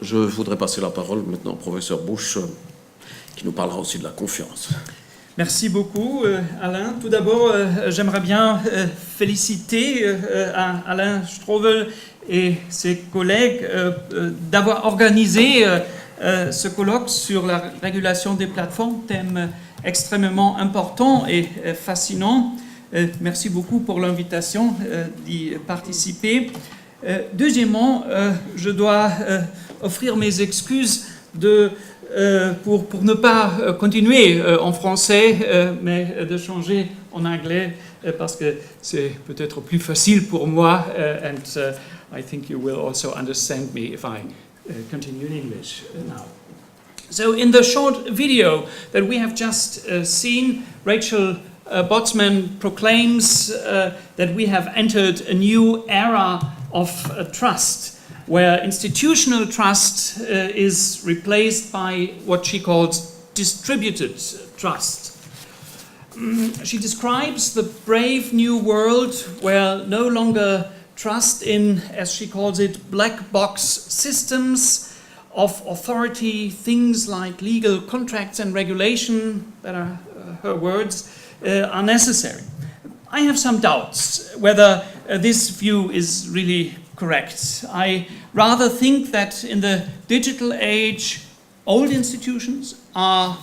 Je voudrais passer la parole maintenant au professeur Busch, qui nous parlera aussi de la confiance. Merci beaucoup, Alain. Tout d'abord, j'aimerais bien féliciter Alain Strobel et ses collègues d'avoir organisé ce colloque sur la régulation des plateformes, thème extrêmement important et fascinant. Merci beaucoup pour l'invitation d'y participer. Deuxièmement, je dois offrir mes excuses pour ne pas continuer en français, mais de changer en anglais, parce que c'est peut-être plus facile pour moi, and I think you will also understand me if I continue in English now. So in the short video that we have just seen, Rachel Botsman proclaims that we have entered a new era of trust, where institutional trust is replaced by what she calls distributed trust. She describes the brave new world where no longer trust in, as she calls it, black box systems of authority, things like legal contracts and regulation, that are her words, are necessary. I have some doubts whether this view is really correct. I rather think that in the digital age, old institutions are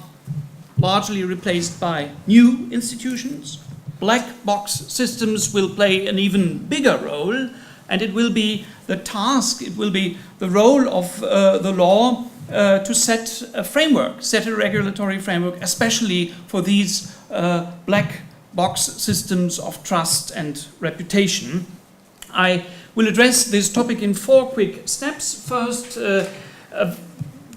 largely replaced by new institutions. Black box systems will play an even bigger role, and it will be the task, it will be the role of the law to set a framework, set a regulatory framework, especially for these black box systems of trust and reputation. I will address this topic in 4 quick steps. First,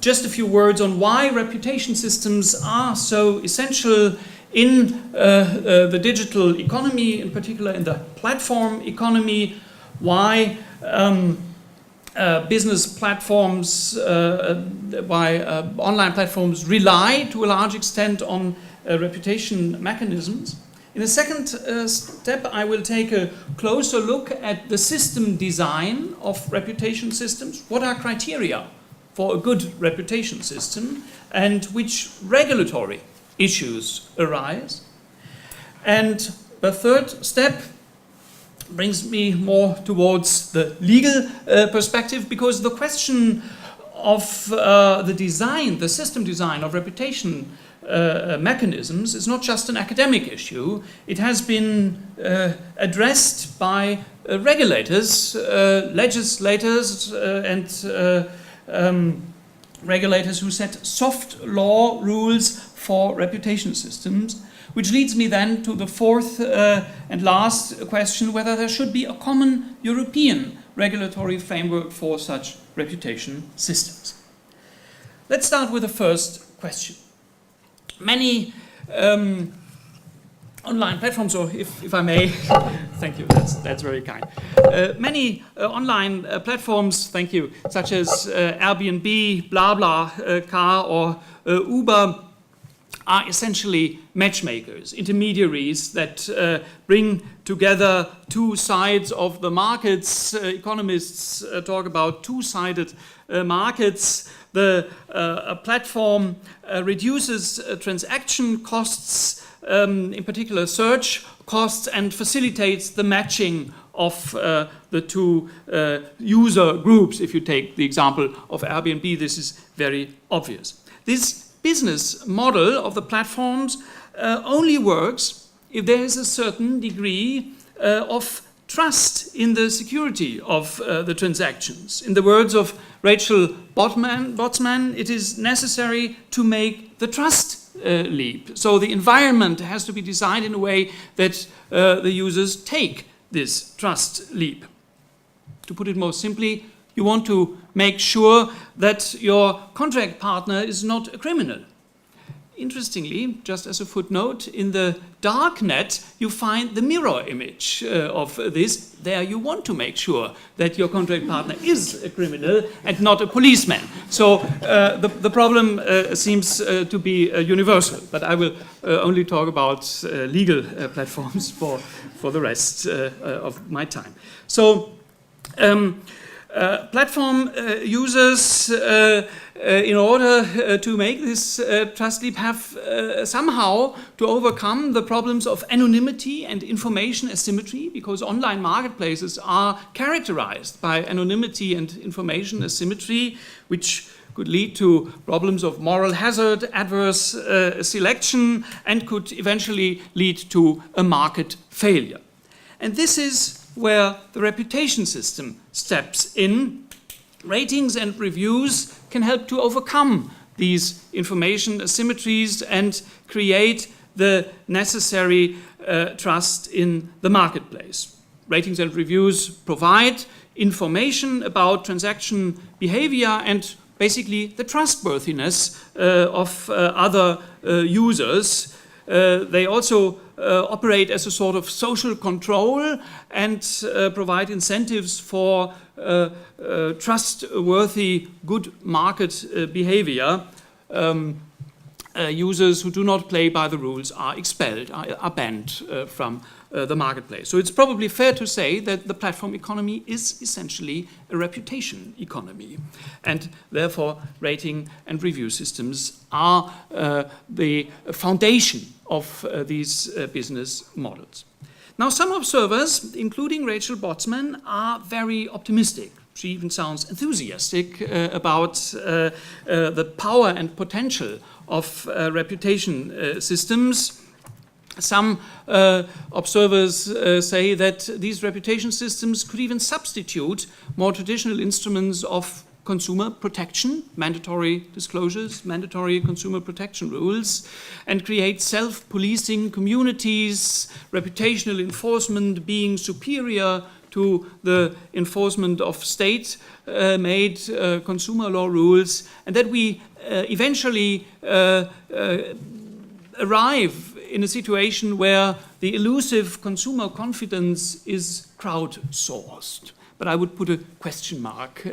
just a few words on why reputation systems are so essential in the digital economy, in particular in the platform economy, why business platforms, why online platforms rely to a large extent on reputation mechanisms. In the second step, I will take a closer look at the system design of reputation systems. What are criteria for a good reputation system, and which regulatory issues arise? And the third step brings me more towards the legal perspective, because the question of the design, the system design of reputation mechanisms is not just an academic issue. It has been addressed by regulators, legislators, and regulators who set soft law rules for reputation systems, which leads me then to the fourth and last question, whether there should be a common European regulatory framework for such reputation systems. Let's start with the first question. Many online platforms, or if I may, thank you, that's very kind. Many online platforms, thank you, such as Airbnb, BlaBlaCar, or Uber, are essentially matchmakers, intermediaries that bring together two sides of the markets. Economists talk about two-sided markets. The platform reduces transaction costs, in particular search costs, and facilitates the matching of the two user groups. If you take the example of Airbnb, this is very obvious. This business model of the platforms only works if there is a certain degree of trust in the security of the transactions. In the words of Rachel Botsman, it is necessary to make the trust leap. So the environment has to be designed in a way that the users take this trust leap. To put it more simply, you want to make sure that your contract partner is not a criminal. Interestingly, just as a footnote, in the dark net you find the mirror image of this. There you want to make sure that your contract partner is a criminal and not a policeman. So the problem seems to be universal, but I will only talk about legal platforms for the rest of my time. So Platform users, in order to make this trust leap, have somehow to overcome the problems of anonymity and information asymmetry, because online marketplaces are characterized by anonymity and information asymmetry, which could lead to problems of moral hazard, adverse selection, and could eventually lead to a market failure. And this is where the reputation system steps in. Ratings and reviews can help to overcome these information asymmetries and create the necessary trust in the marketplace. Ratings and reviews provide information about transaction behavior and basically the trustworthiness of other users. They also operate as a sort of social control and provide incentives for trustworthy, good market behavior. Users who do not play by the rules are expelled, are banned from the marketplace. So it's probably fair to say that the platform economy is essentially a reputation economy. And therefore, rating and review systems are the foundation of these business models. Now, some observers, including Rachel Botsman, are very optimistic. She even sounds enthusiastic about the power and potential of reputation systems. Some observers say that these reputation systems could even substitute more traditional instruments of consumer protection, mandatory disclosures, mandatory consumer protection rules, and create self-policing communities, reputational enforcement being superior to the enforcement of state-made consumer law rules, and that we eventually arrive in a situation where the elusive consumer confidence is crowdsourced. But I would put a question mark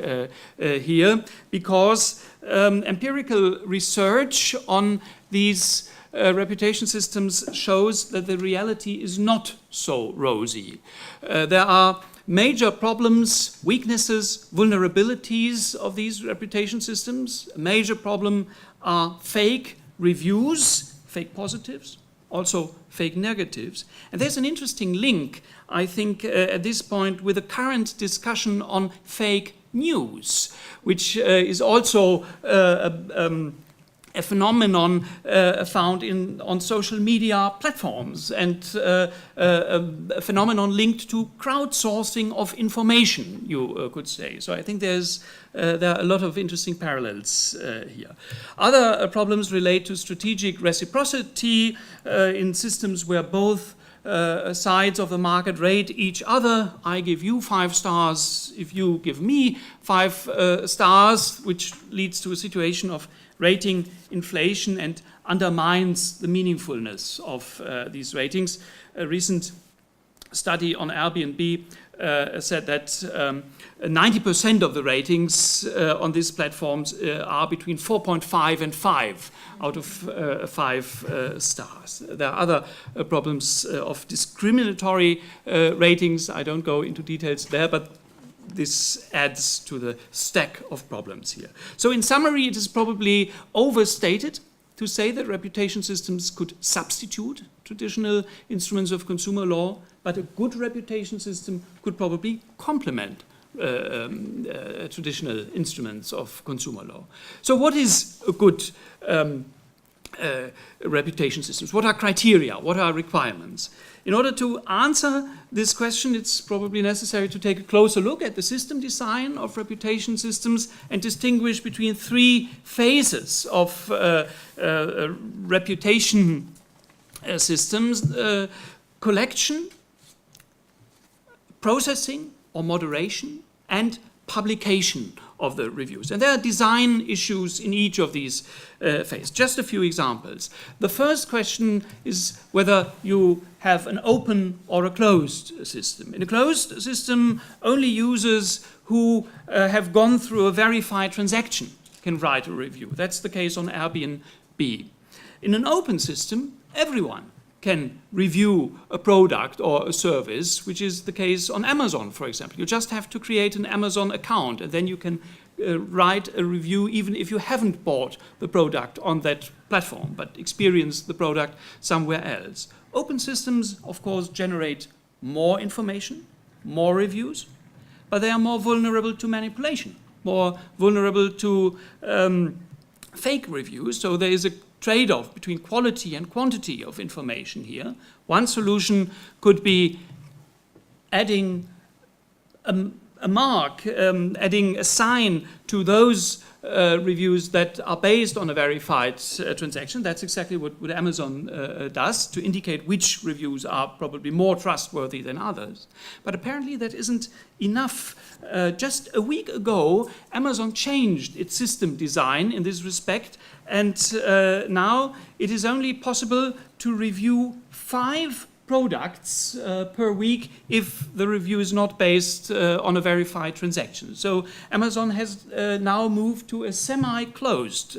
here, because empirical research on these reputation systems shows that the reality is not so rosy. There are major problems, weaknesses, vulnerabilities of these reputation systems. A major problem are fake reviews, fake positives, also fake negatives. And there's an interesting link, I think, at this point with the current discussion on fake news, which is also a phenomenon found on social media platforms, and a phenomenon linked to crowdsourcing of information, you could say. So I think there are a lot of interesting parallels here. Other problems relate to strategic reciprocity in systems where both sides of the market rate each other. I give you 5 stars if you give me 5 stars, which leads to a situation of rating inflation and undermines the meaningfulness of these ratings. A recent study on Airbnb said that 90% of the ratings on these platforms are between 4.5 and 5 out of 5 stars. There are other problems of discriminatory ratings. I don't go into details there, but this adds to the stack of problems here. So in summary, it is probably overstated to say that reputation systems could substitute traditional instruments of consumer law, but a good reputation system could probably complement traditional instruments of consumer law. So what is a good reputation systems? What are criteria? What are requirements? In order to answer this question, it's probably necessary to take a closer look at the system design of reputation systems and distinguish between 3 phases of reputation systems: collection, processing or moderation, and publication of the reviews. And there are design issues in each of these phases. Just a few examples. The first question is whether you have an open or a closed system. In a closed system, only users who have gone through a verified transaction can write a review. That's the case on Airbnb. In an open system, everyone can review a product or a service, which is the case on Amazon, for example. You just have to create an Amazon account, and then you can write a review even if you haven't bought the product on that platform, but experience the product somewhere else. Open systems, of course, generate more information, more reviews, but they are more vulnerable to manipulation, more vulnerable to fake reviews. So there is a trade-off between quality and quantity of information here. One solution could be adding a mark, adding a sign to those reviews that are based on a verified transaction. That's exactly what Amazon does, to indicate which reviews are probably more trustworthy than others. But apparently that isn't enough. Just a week ago, Amazon changed its system design in this respect, and now it is only possible to review 5 products per week if the review is not based on a verified transaction. So Amazon has now moved to a semi-closed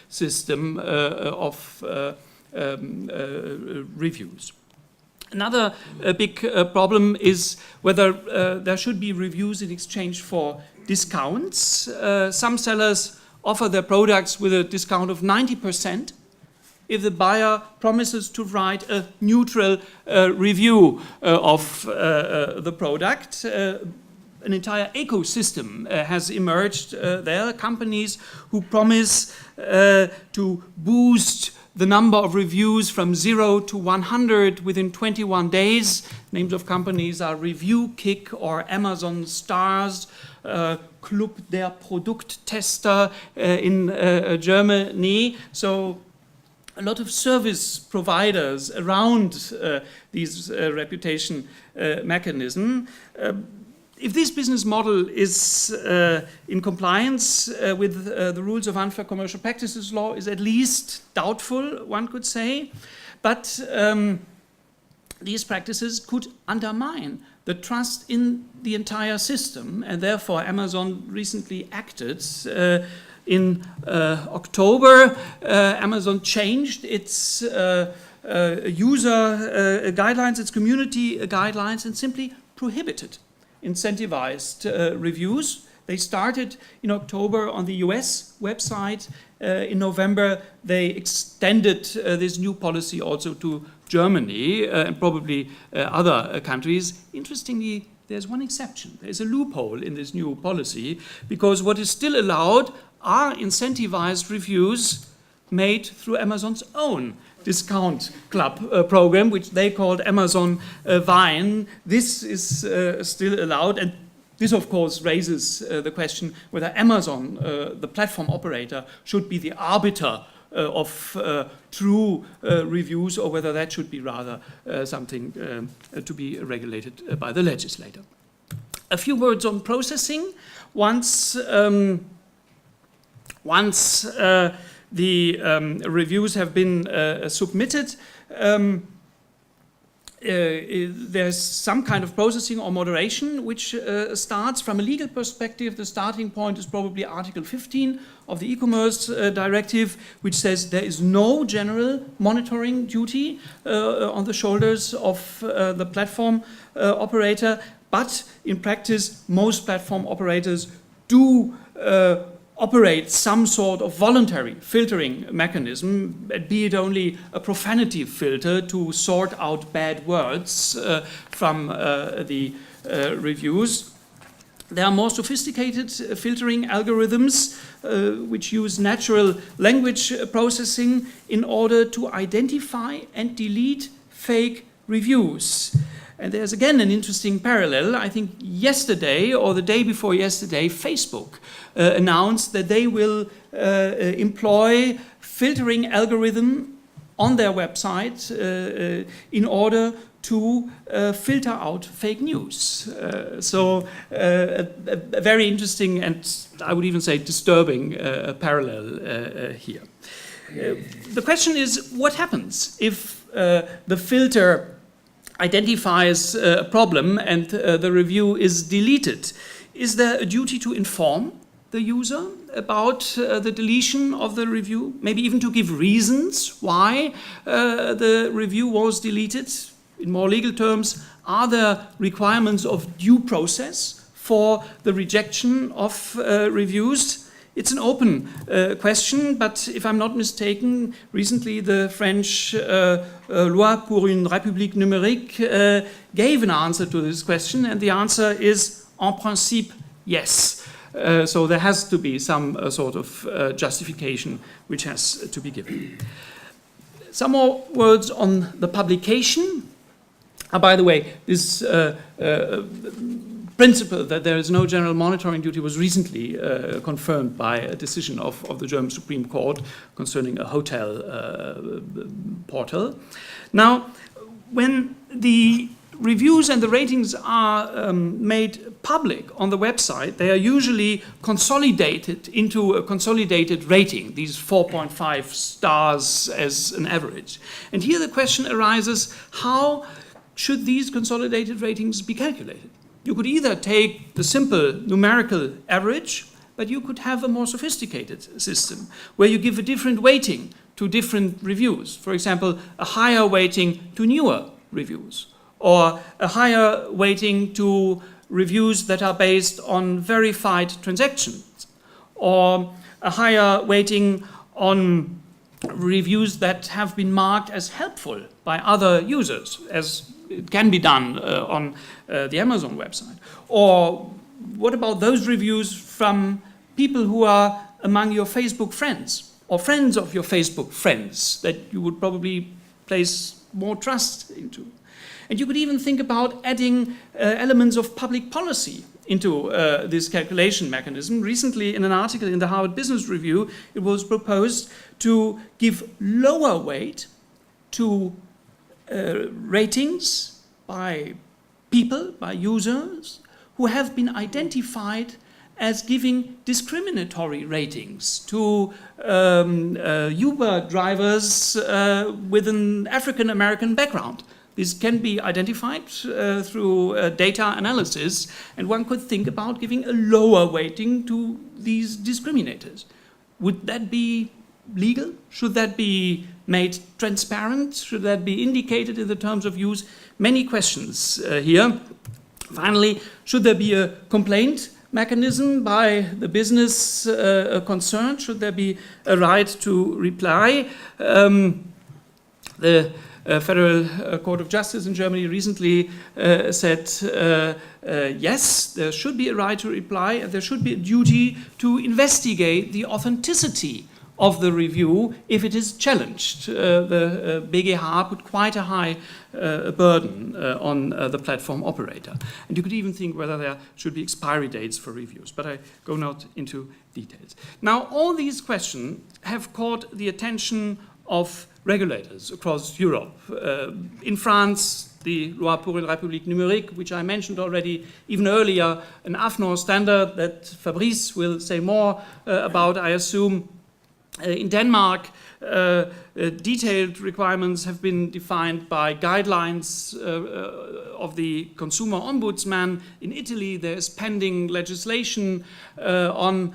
system of reviews. Another big problem is whether there should be reviews in exchange for discounts. Some sellers offer their products with a discount of 90%. If the buyer promises to write a neutral review of the product. An entire ecosystem has emerged. There are companies who promise to boost the number of reviews from 0 to 100 within 21 days. Names of companies are Review Kick or Amazon Stars, Club der Produkttester in Germany. So a lot of service providers around these reputation mechanism. If this business model is in compliance with the rules of unfair commercial practices law, is at least doubtful, one could say. But these practices could undermine the trust in the entire system, and therefore Amazon recently acted. In October, Amazon changed its user guidelines, its community guidelines, and simply prohibited incentivized reviews. They started in October on the US website. In November, they extended this new policy also to Germany and probably other countries. Interestingly, there's one exception. There's a loophole in this new policy, because what is still allowed are incentivized reviews made through Amazon's own discount club program, which they called Amazon Vine. This is still allowed, and this of course raises the question whether Amazon, the platform operator, should be the arbiter of true reviews, or whether that should be rather something to be regulated by the legislator. A few words on processing. Once the reviews have been submitted, there's some kind of processing or moderation which starts. From a legal perspective, the starting point is probably Article 15 of the e-commerce directive, which says there is no general monitoring duty on the shoulders of the platform operator, but in practice most platform operators do operate some sort of voluntary filtering mechanism, be it only a profanity filter to sort out bad words from the reviews. There are more sophisticated filtering algorithms which use natural language processing in order to identify and delete fake reviews. And there's again an interesting parallel. I think yesterday or the day before yesterday, Facebook announced that they will employ filtering algorithm on their website in order to filter out fake news. So a very interesting and I would even say disturbing parallel here. The question is, what happens if the filter identifies a problem and the review is deleted? Is there a duty to inform the user about the deletion of the review, maybe even to give reasons why the review was deleted. In more legal terms, are there requirements of due process for the rejection of reviews? It's an open question, but if I'm not mistaken, recently the French Loi pour une République numérique gave an answer to this question, and the answer is, en principe, yes. So there has to be some sort of justification which has to be given. Some more words on the publication. By the way, this principle that there is no general monitoring duty was recently confirmed by a decision of the German Supreme Court concerning a hotel portal. Now, when the reviews and the ratings are made public on the website, they are usually consolidated into a consolidated rating, these 4.5 stars as an average. And here the question arises, how should these consolidated ratings be calculated? You could either take the simple numerical average, but you could have a more sophisticated system where you give a different weighting to different reviews. For example, a higher weighting to newer reviews, or a higher weighting to reviews that are based on verified transactions, or a higher weighting on reviews that have been marked as helpful by other users, as it can be done on the Amazon website. Or what about those reviews from people who are among your Facebook friends, or friends of your Facebook friends, that you would probably place more trust into? And you could even think about adding elements of public policy into this calculation mechanism. Recently, in an article in the Harvard Business Review, it was proposed to give lower weight to ratings by people, by users, who have been identified as giving discriminatory ratings to Uber drivers with an African-American background. This can be identified through data analysis, and one could think about giving a lower weighting to these discriminators. Would that be legal? Should that be made transparent? Should that be indicated in the terms of use? Many questions here. Finally, should there be a complaint mechanism by the business concerned? Should there be a right to reply? The Federal Court of Justice in Germany recently said yes, there should be a right to reply, and there should be a duty to investigate the authenticity of the review if it is challenged. The BGH put quite a high burden on the platform operator. And you could even think whether there should be expiry dates for reviews, but I go not into details. Now, all these questions have caught the attention of regulators across Europe. In France, the Loi pour une République numérique, which I mentioned already even earlier, an AFNOR standard that Fabrice will say more about, I assume. In Denmark, detailed requirements have been defined by guidelines of the Consumer Ombudsman. In Italy, there is pending legislation on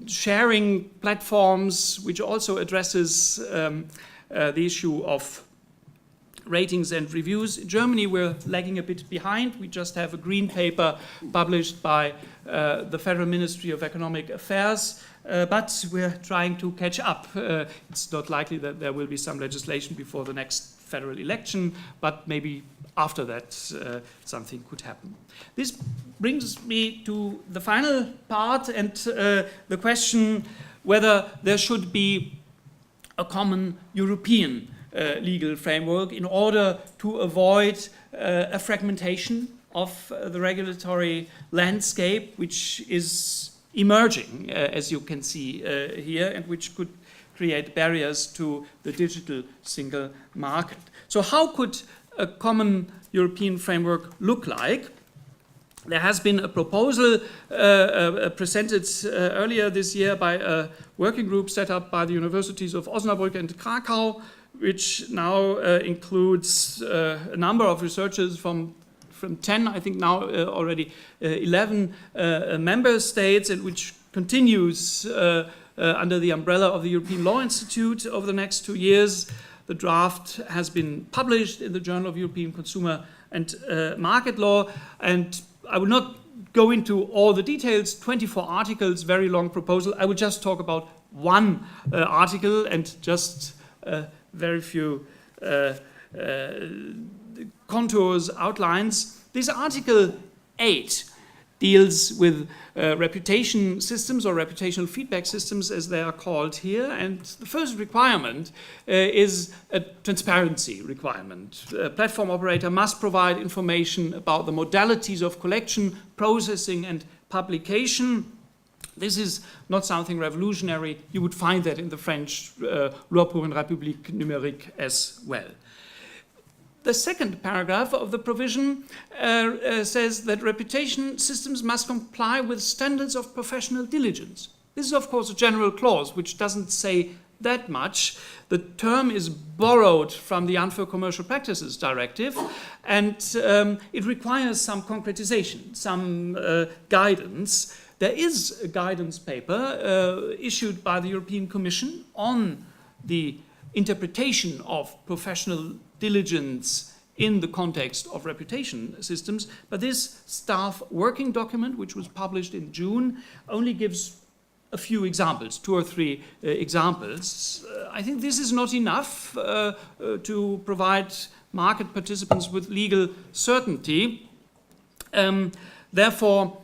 sharing platforms, which also addresses the issue of ratings and reviews. In Germany, we're lagging a bit behind. We just have a green paper published by the Federal Ministry of Economic Affairs, but we're trying to catch up. It's not likely that there will be some legislation before the next federal election, but maybe after that something could happen. This brings me to the final part and the question whether there should be a common European legal framework in order to avoid a fragmentation of the regulatory landscape, which is emerging, as you can see here, and which could create barriers to the digital single market. So how could a common European framework look like? There has been a proposal presented earlier this year by a working group set up by the universities of Osnabrück and Krakow, which now includes a number of researchers from from 10, I think now already 11 member states, and which continues under the umbrella of the European Law Institute over the next 2 years. The draft has been published in the Journal of European Consumer and Market Law, and I will not go into all the details, 24 articles, very long proposal. I will just talk about one article and just very few contours, outlines. This Article 8 deals with reputation systems or reputational feedback systems, as they are called here. And the first requirement is a transparency requirement. A platform operator must provide information about the modalities of collection, processing, and publication. This is not something revolutionary. You would find that in the French Loi pour une République numérique as well. The second paragraph of the provision says that reputation systems must comply with standards of professional diligence. This is, of course, a general clause which doesn't say that much. The term is borrowed from the Unfair Commercial Practices Directive, and it requires some concretization, some guidance. There is a guidance paper issued by the European Commission on the interpretation of professional diligence in the context of reputation systems, but this staff working document, which was published in June, only gives a few examples, 2 or 3 examples. I think this is not enough to provide market participants with legal certainty. Therefore,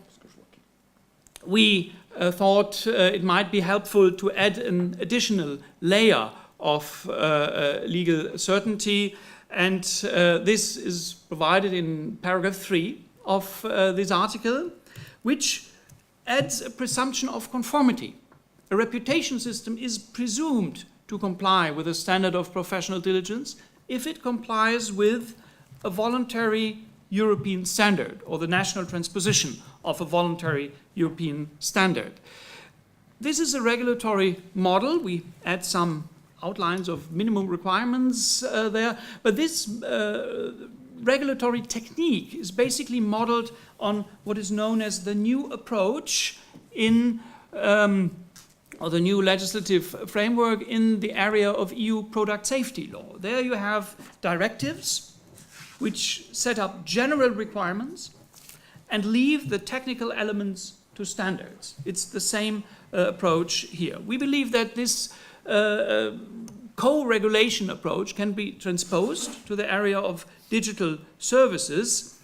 we thought it might be helpful to add an additional layer of legal certainty, and this is provided in paragraph 3 of this article, which adds a presumption of conformity. A reputation system is presumed to comply with a standard of professional diligence if it complies with a voluntary European standard or the national transposition of a voluntary European standard. This is a regulatory model. We add some outlines of minimum requirements there, but this regulatory technique is basically modeled on what is known as the new approach in or the new legislative framework in the area of EU product safety law. There you have directives which set up general requirements and leave the technical elements to standards. It's the same approach here. We believe that this co-regulation approach can be transposed to the area of digital services,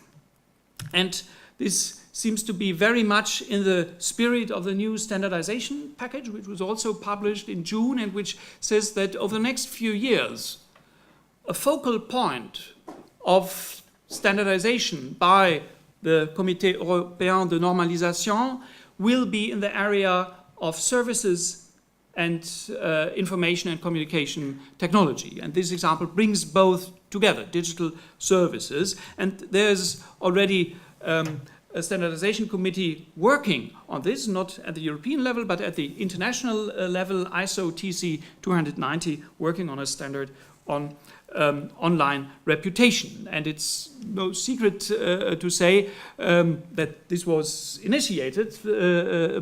and this seems to be very much in the spirit of the new standardization package, which was also published in June and which says that over the next few years, a focal point of standardization by the Comité Européen de Normalisation will be in the area of services and information and communication technology. And this example brings both together, digital services. And there's already a standardization committee working on this, not at the European level, but at the international level, ISO TC 290, working on a standard on online reputation. And it's no secret to say that this was initiated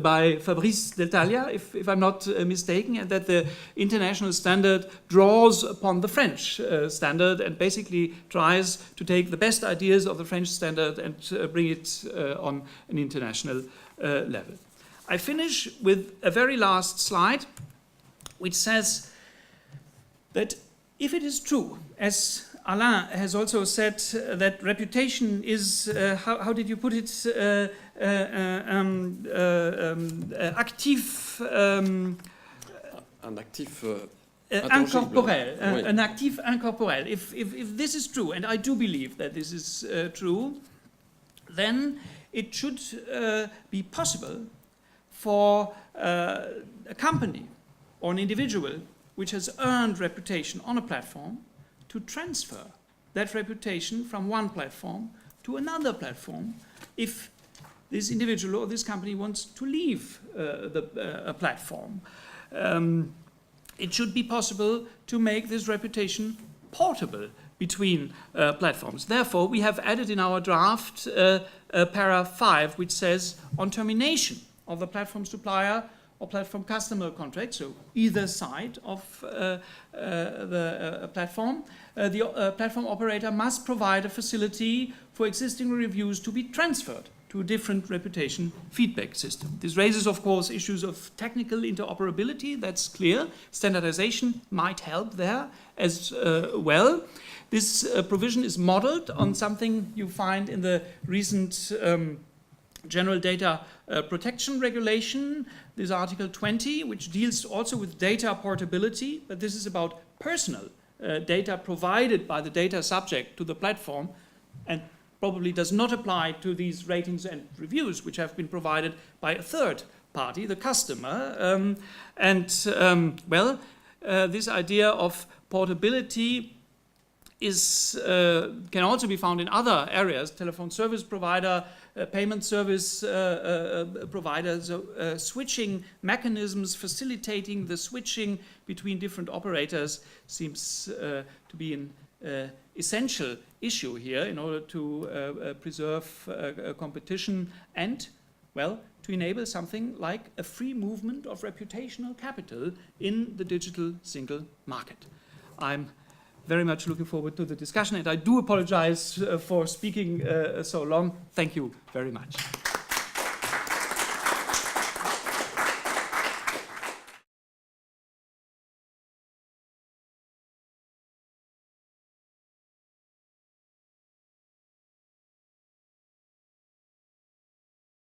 by Fabrice Deltalia, if I'm not mistaken, and that the international standard draws upon the French standard and basically tries to take the best ideas of the French standard and bring it on an international level. I finish with a very last slide, which says that if it is true, as Alain has also said, that reputation is, how did you put it, actif... un actif incorporel, oui. An actif incorporel. If this is true, and I do believe that this is true, then it should be possible for a company or an individual which has earned reputation on a platform to transfer that reputation from one platform to another platform if this individual or this company wants to leave a platform. It should be possible to make this reputation portable between platforms. Therefore, we have added in our draft para 5, which says on termination of the platform supplier or platform customer contract, so either side of the platform, the platform operator must provide a facility for existing reviews to be transferred to a different reputation feedback system. This raises, of course, issues of technical interoperability, that's clear. Standardization might help there as well. This provision is modeled on something you find in the recent General Data Protection Regulation, this Article 20, which deals also with data portability, but this is about personal data provided by the data subject to the platform, and probably does not apply to these ratings and reviews, which have been provided by a third party, the customer. This idea of portability can also be found in other areas, telephone service provider, payment service providers, switching mechanisms, facilitating the switching between different operators seems to be an essential issue here in order to preserve competition and, well, to enable something like a free movement of reputational capital in the digital single market. I'm very much looking forward to the discussion, and I do apologize for speaking so long. Thank you very much.